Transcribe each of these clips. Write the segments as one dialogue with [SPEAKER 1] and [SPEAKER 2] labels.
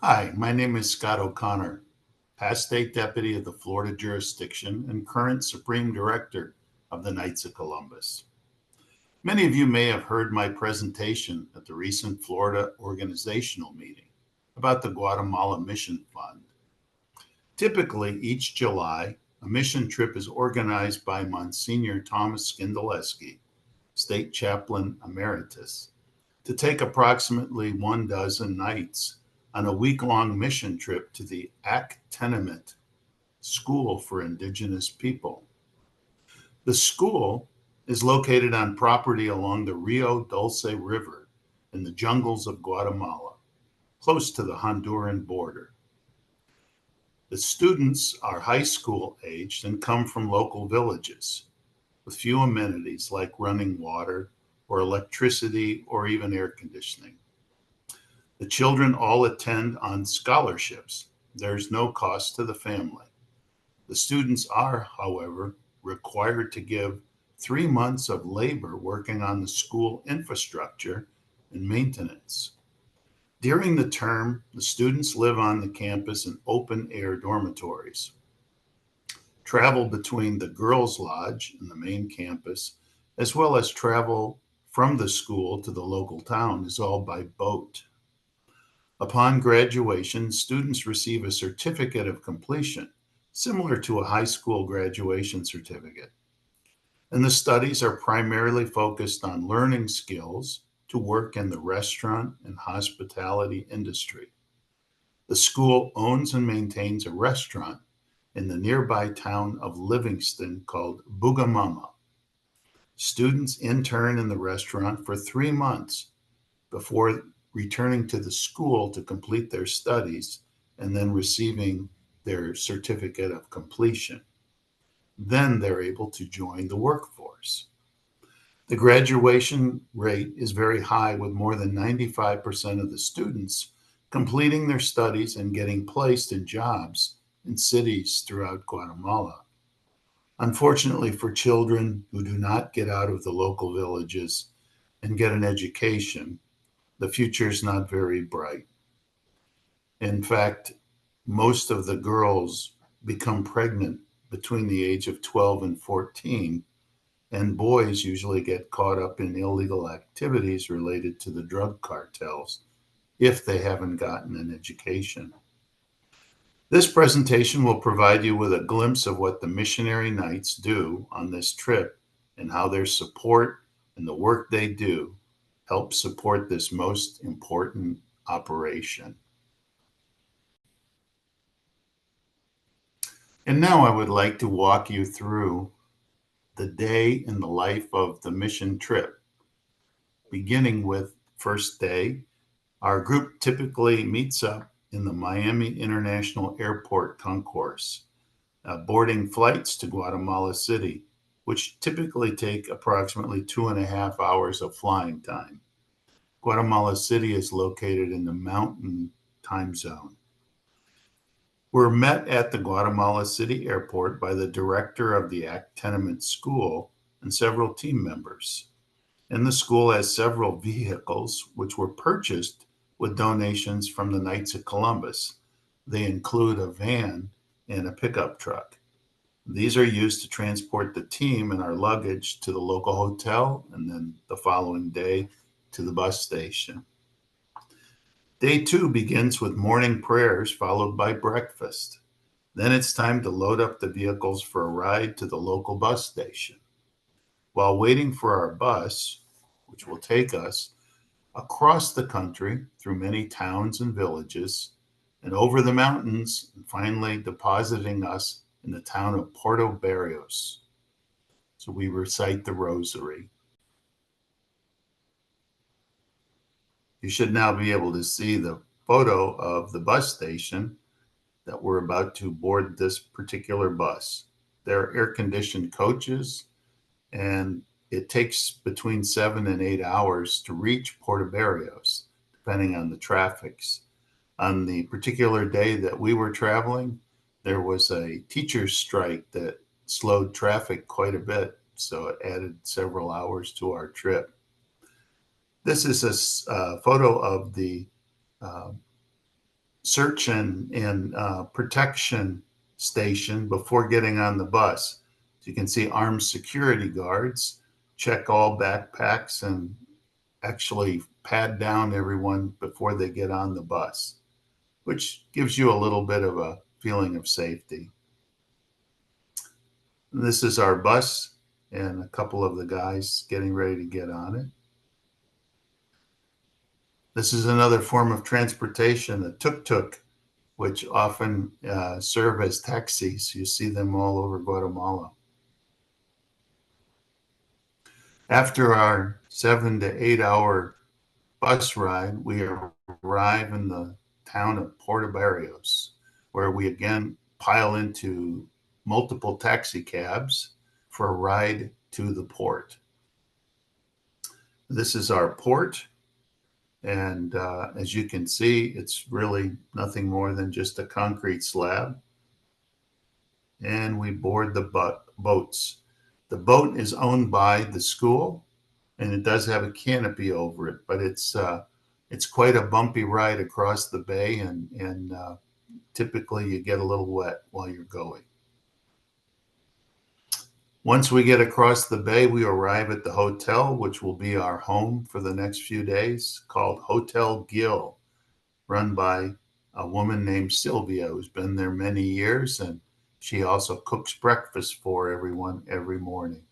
[SPEAKER 1] Hi, my name is Scott O'Connor, past state deputy of the Florida jurisdiction and current Supreme Director of the Knights of Columbus. Many of you may have heard my presentation at the recent Florida organizational meeting about the Guatemala Mission Fund. Typically, each July, a mission trip is organized by Monsignor Thomas Skindoleschi, State Chaplain Emeritus, to take approximately 1 dozen Knights on a week-long mission trip to the Ak Tenement School for indigenous people. The school is located on property along the Rio Dulce River in the jungles of Guatemala, close to the Honduran border. The students are high school aged and come from local villages with few amenities like running water or electricity or even air conditioning. The children all attend on scholarships. There's no cost to the family. The students are, however, required to give 3 months of labor working on the school infrastructure and maintenance. During the term, the students live on the campus in open air dormitories. Travel between the girls' lodge and the main campus, as well as travel from the school to the local town, is all by boat. Upon graduation, students receive a certificate of completion, similar to a high school graduation certificate. And the studies are primarily focused on learning skills to work in the restaurant and hospitality industry. The school owns and maintains a restaurant in the nearby town of Livingston called Buggamama. Students intern in the restaurant for 3 months before returning to the school to complete their studies and then receiving their certificate of completion. Then they're able to join the workforce. The graduation rate is very high, with more than 95% of the students completing their studies and getting placed in jobs in cities throughout Guatemala. Unfortunately, for children who do not get out of the local villages and get an education, the future is not very bright. In fact, most of the girls become pregnant between the age of 12 and 14, and boys usually get caught up in illegal activities related to the drug cartels if they haven't gotten an education. This presentation will provide you with a glimpse of what the missionary knights do on this trip and how their support and the work they do help support this most important operation. And now I would like to walk you through the day in the life of the mission trip, beginning with first day. Our group typically meets up in the Miami International Airport concourse, boarding flights to Guatemala City, which typically take approximately 2.5 hours of flying time. Guatemala City is located in the Mountain Time Zone. We're met at the Guatemala City Airport by the director of the Ak Tenement School and several team members. And the school has several vehicles which were purchased with donations from the Knights of Columbus. They include a van and a pickup truck. These are used to transport the team and our luggage to the local hotel and then the following day to the bus station. Day two begins with morning prayers followed by breakfast. Then it's time to load up the vehicles for a ride to the local bus station. While waiting for our bus, which will take us across the country through many towns and villages and over the mountains, and finally depositing us in the town of Puerto Barrios. So we recite the rosary. You should now be able to see the photo of the bus station that we're about to board this particular bus. They're air conditioned coaches, and it takes between 7 and 8 hours to reach Puerto Barrios, depending on the traffics. On the particular day that we were traveling, there was a teacher's strike that slowed traffic quite a bit, so it added several hours to our trip. This is a photo of the uh, search and protection station before getting on the bus. So you can see armed security guards check all backpacks and actually pad down everyone before they get on the bus, which gives you a little bit of a feeling of safety. And this is our bus and a couple of the guys getting ready to get on it. This is another form of transportation, a tuk-tuk, which often serve as taxis. You see them all over Guatemala. After our 7 to 8 hour bus ride, we arrive in the town of Puerto Barrios, where we again pile into multiple taxi cabs for a ride to the port. This is our port. And as you can see, it's really nothing more than just a concrete slab. And we board the boats. The boat is owned by the school, and it does have a canopy over it, but it's quite a bumpy ride across the bay, and typically you get a little wet while you're going. Once we get across the bay, we arrive at the hotel, which will be our home for the next few days, called Hotel Gil, run by a woman named Sylvia, who's been there many years, and she also cooks breakfast for everyone every morning.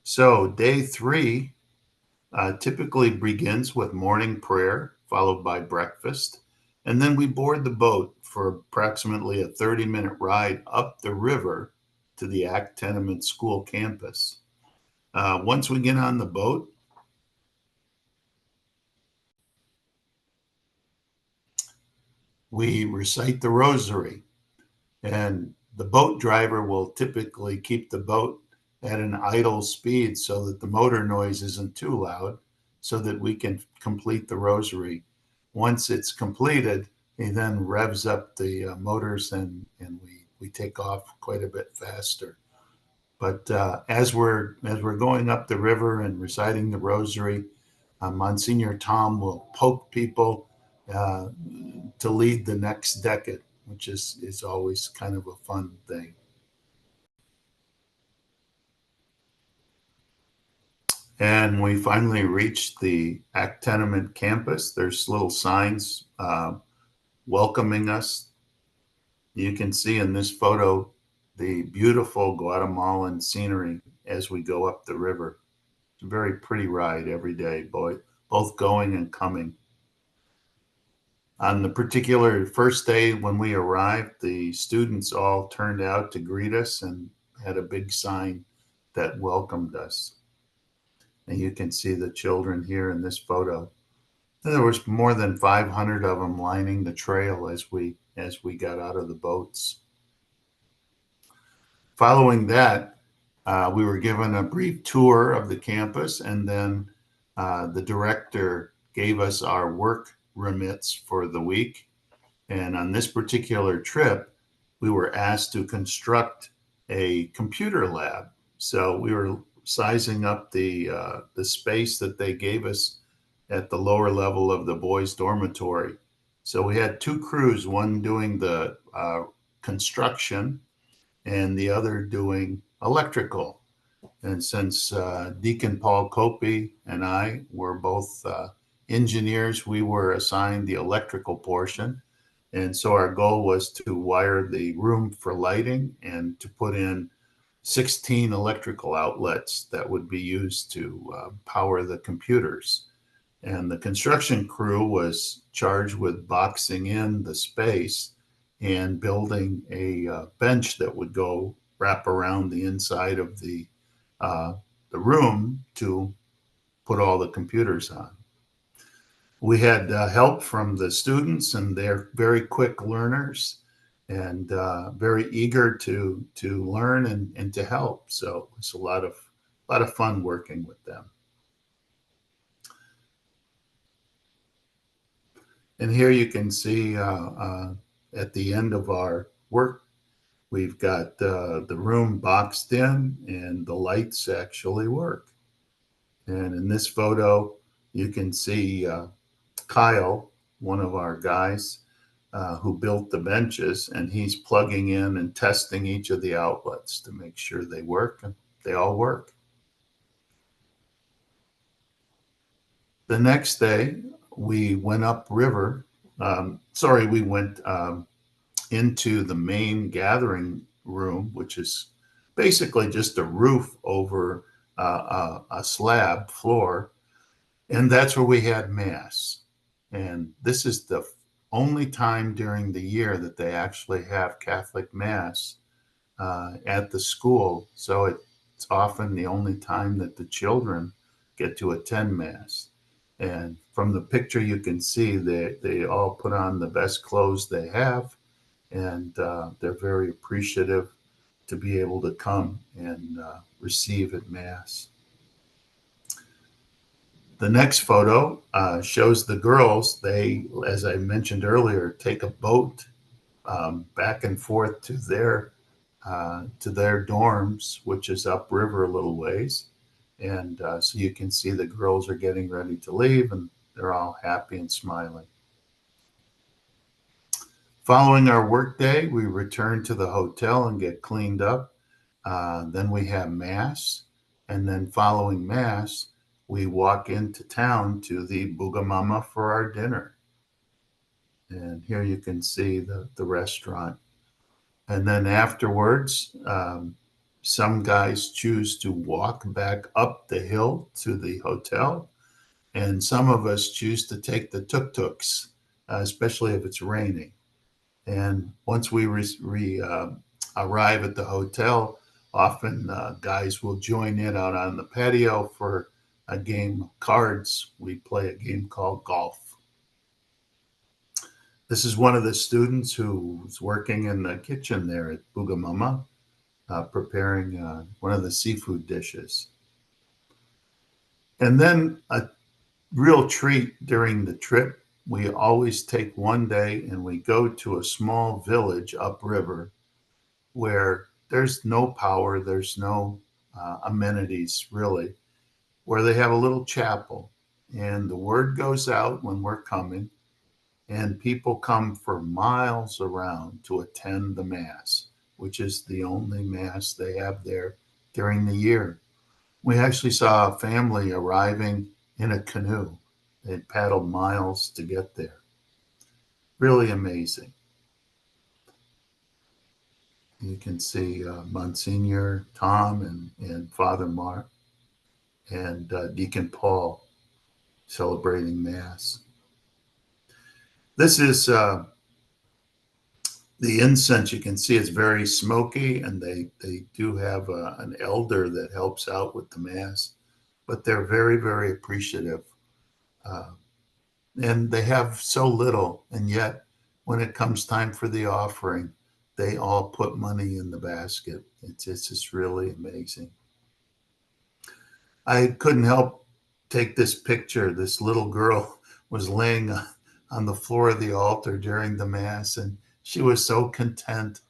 [SPEAKER 1] So day 3 typically begins with morning prayer, followed by breakfast, and then we board the boat for approximately a 30-minute ride up the river to the Ak Tenement School campus. Once we get on the boat, we recite the rosary, and the boat driver will typically keep the boat at an idle speed so that the motor noise isn't too loud, so that we can complete the rosary. Once it's completed, he then revs up the motors, and we take off quite a bit faster. But as we're going up the river and reciting the rosary, Monsignor Tom will poke people to lead the next decade, which is always kind of a fun thing. And we finally reached the Ak Tenement campus. There's little signs welcoming us. You can see in this photo the beautiful Guatemalan scenery as we go up the river. It's a very pretty ride every day, both going and coming. On the particular first day when we arrived, the students all turned out to greet us and had a big sign that welcomed us. And you can see the children here in this photo. There was more than 500 of them lining the trail as we got out of the boats. Following that, we were given a brief tour of the campus, and then the director gave us our work remits for the week. And on this particular trip, we were asked to construct a computer lab. So we were sizing up the space that they gave us at the lower level of the boys' dormitory. So we had 2 crews, one doing the construction and the other doing electrical. And since Deacon Paul Copey and I were both engineers, we were assigned the electrical portion. And so our goal was to wire the room for lighting and to put in 16 electrical outlets that would be used to power the computers. And the construction crew was charged with boxing in the space and building a bench that would go wrap around the inside of the room to put all the computers on. We had help from the students, and they're very quick learners and very eager to learn and to help. So it's a lot of fun working with them. And here you can see at the end of our work, we've got the room boxed in and the lights actually work. And in this photo, you can see Kyle, one of our guys who built the benches, and he's plugging in and testing each of the outlets to make sure they work, and they all work. The next day, we went upriver. We went into the main gathering room, which is basically just a roof over a slab floor. And that's where we had Mass. And this is the only time during the year that they actually have Catholic Mass at the school. So it's often the only time that the children get to attend Mass. And from the picture, you can see they all put on the best clothes they have, and they're very appreciative to be able to come and receive at Mass. The next photo shows the girls. They, as I mentioned earlier, take a boat back and forth to their dorms, which is upriver a little ways. And so you can see the girls are getting ready to leave, and they're all happy and smiling. Following our workday, we return to the hotel and get cleaned up. Then we have Mass. And then following Mass, we walk into town to the Buggamama for our dinner. And here you can see the restaurant. And then afterwards, some guys choose to walk back up the hill to the hotel, and some of us choose to take the tuk-tuks, especially if it's raining. And once we arrive at the hotel, often guys will join in out on the patio for a game of cards. We play a game called golf. This is one of the students who's working in the kitchen there at Buggamama, preparing one of the seafood dishes. And then a real treat during the trip, we always take one day and we go to a small village upriver where there's no power, there's no amenities really, where they have a little chapel. And the word goes out when we're coming, and people come for miles around to attend the Mass, which is the only Mass they have there during the year. We actually saw a family arriving in a canoe. They paddled miles to get there. Really amazing. You can see Monsignor Tom and Father Mark and Deacon Paul celebrating Mass. This is the incense. You can see it's very smoky, and they do have an elder that helps out with the Mass, but they're very, very appreciative. And they have so little, and yet when it comes time for the offering, they all put money in the basket. It's just really amazing. I couldn't help take this picture. This little girl was laying on the floor of the altar during the Mass, and she was so content,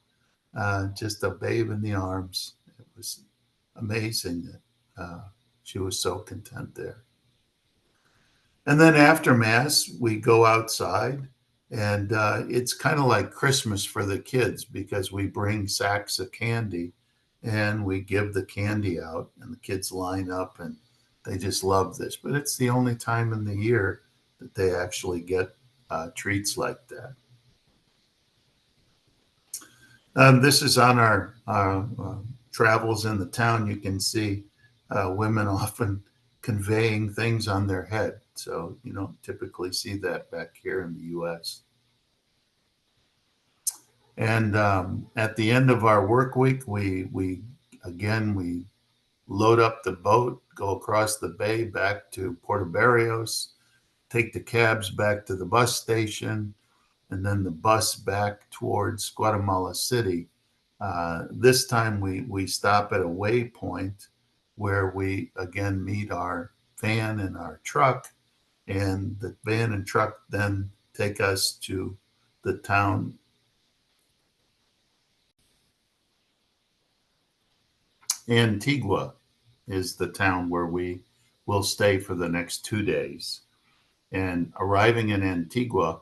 [SPEAKER 1] just a babe in the arms. It was amazing that she was so content there. And then after Mass, we go outside, and it's kind of like Christmas for the kids because we bring sacks of candy and we give the candy out, and the kids line up and they just love this. But it's the only time in the year that they actually get treats like that. This is on our travels in the town. You can see women often conveying things on their head. So you don't typically see that back here in the U.S. And at the end of our work week, we load up the boat, go across the bay back to Puerto Barrios, take the cabs back to the bus station, and then the bus back towards Guatemala City. This time we stop at a waypoint where we again meet our van and our truck, and the van and truck then take us to the town. Antigua is the town where we will stay for the next 2 days. and arriving in Antigua,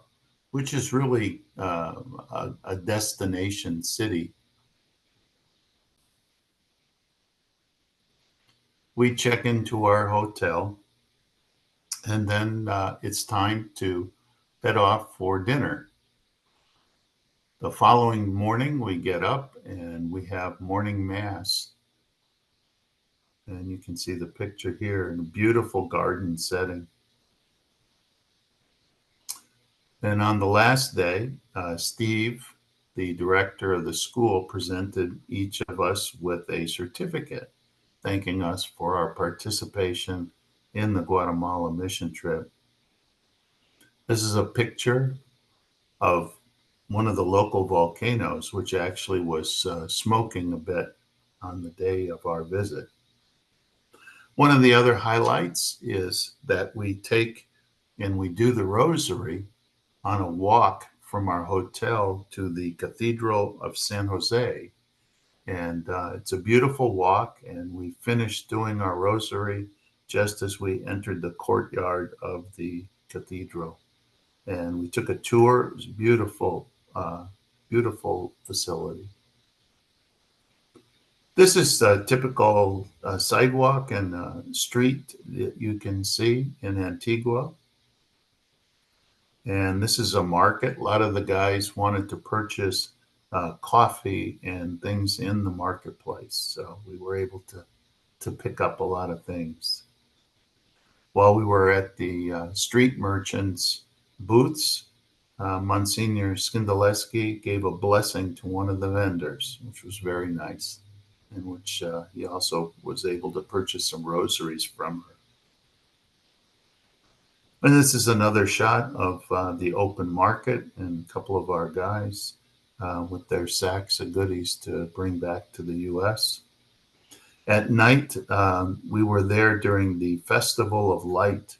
[SPEAKER 1] which is really a destination city, we check into our hotel, and then it's time to head off for dinner. The following morning, we get up and we have morning mass. And you can see the picture here in a beautiful garden setting. And on the last day, Steve, the director of the school, presented each of us with a certificate thanking us for our participation in the Guatemala mission trip. This is a picture of one of the local volcanoes, which actually was smoking a bit on the day of our visit. One of the other highlights is that we take and we do the rosary on a walk from our hotel to the Cathedral of San Jose. And it's a beautiful walk, and we finished doing our rosary just as we entered the courtyard of the cathedral. And we took a tour. It was a beautiful, beautiful facility. This is a typical sidewalk and street that you can see in Antigua. And this is a market. A lot of the guys wanted to purchase coffee and things in the marketplace. So we were able to pick up a lot of things. While we were at the street merchants' booths, Monsignor Skindoleschi gave a blessing to one of the vendors, which was very nice, in which he also was able to purchase some rosaries from her. And this is another shot of the open market and a couple of our guys with their sacks of goodies to bring back to the U.S. At night, we were there during the Festival of Light.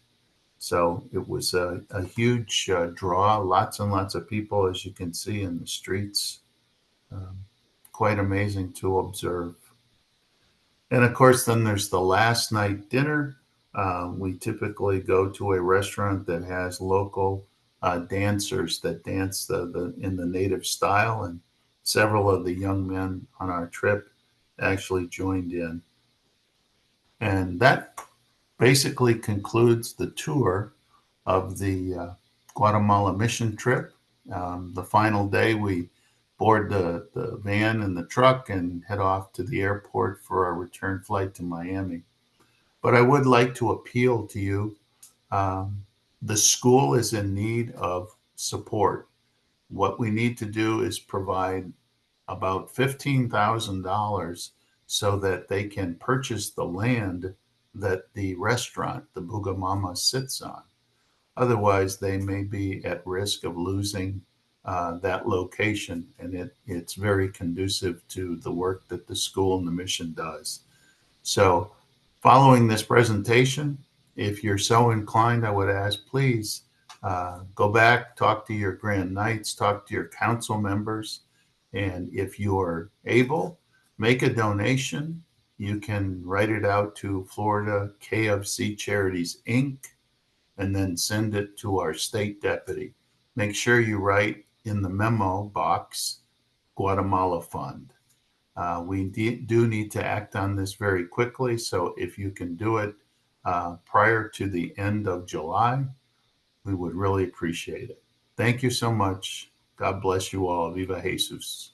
[SPEAKER 1] So it was a huge draw, lots and lots of people, as you can see in the streets. Quite amazing to observe. And of course, then there's the last night dinner. We typically go to a restaurant that has local dancers that dance in the native style, and several of the young men on our trip actually joined in. And that basically concludes the tour of the Guatemala mission trip. The final day, we board the van and the truck and head off to the airport for our return flight to Miami. But I would like to appeal to you. The school is in need of support. What we need to do is provide about $15,000 so that they can purchase the land that the restaurant, the Buggamama, sits on. Otherwise, they may be at risk of losing that location, and it's very conducive to the work that the school and the mission does. So following this presentation, if you're so inclined, I would ask, please go back, talk to your Grand Knights, talk to your council members, and if you're able, make a donation. You can write it out to Florida KFC Charities, Inc., and then send it to our state deputy. Make sure you write in the memo box, Guatemala Fund. We do need to act on this very quickly, so if you can do it prior to the end of July, we would really appreciate it. Thank you so much. God bless you all. Viva Jesus.